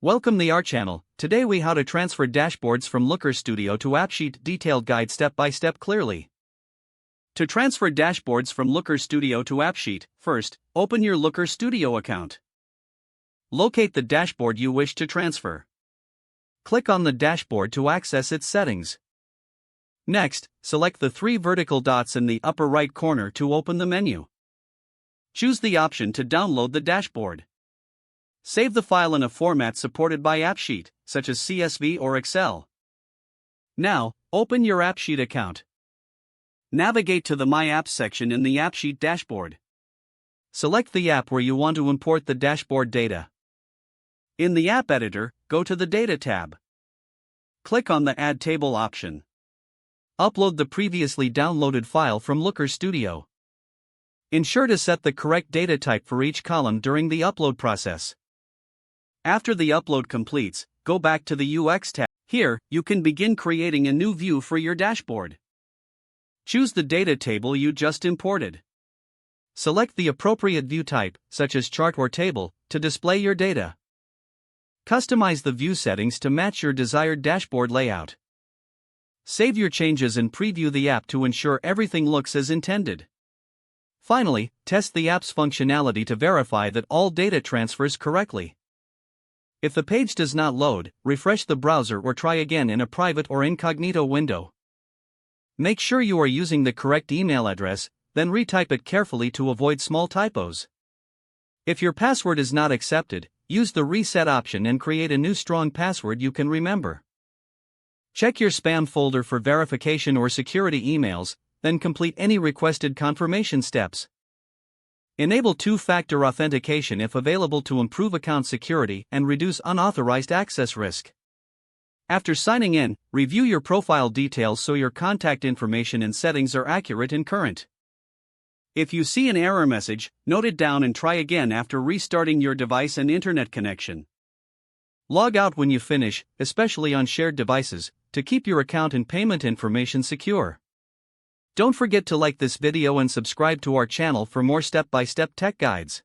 Welcome to our channel. Today we how to transfer dashboards from Looker Studio to AppSheet. Detailed guide step by step clearly. To transfer dashboards from Looker Studio to AppSheet, first, open your Looker Studio account. Locate the dashboard you wish to transfer. Click on the dashboard to access its settings. Next, select the three vertical dots in the upper right corner to open the menu. Choose the option to download the dashboard. Save the file in a format supported by AppSheet, such as CSV or Excel. Now, open your AppSheet account. Navigate to the My Apps section in the AppSheet dashboard. Select the app where you want to import the dashboard data. In the App Editor, go to the Data tab. Click on the Add Table option. Upload the previously downloaded file from Looker Studio. Ensure to set the correct data type for each column during the upload process. After the upload completes, go back to the UX tab. Here, you can begin creating a new view for your dashboard. Choose the data table you just imported. Select the appropriate view type, such as chart or table, to display your data. Customize the view settings to match your desired dashboard layout. Save your changes and preview the app to ensure everything looks as intended. Finally, test the app's functionality to verify that all data transfers correctly. If the page does not load, refresh the browser or try again in a private or incognito window. Make sure you are using the correct email address, then retype it carefully to avoid small typos. If your password is not accepted, use the reset option and create a new strong password you can remember. Check your spam folder for verification or security emails, then complete any requested confirmation steps. Enable two-factor authentication if available to improve account security and reduce unauthorized access risk. After signing in, review your profile details so your contact information and settings are accurate and current. If you see an error message, note it down and try again after restarting your device and internet connection. Log out when you finish, especially on shared devices, to keep your account and payment information secure. Don't forget to like this video and subscribe to our channel for more step-by-step tech guides.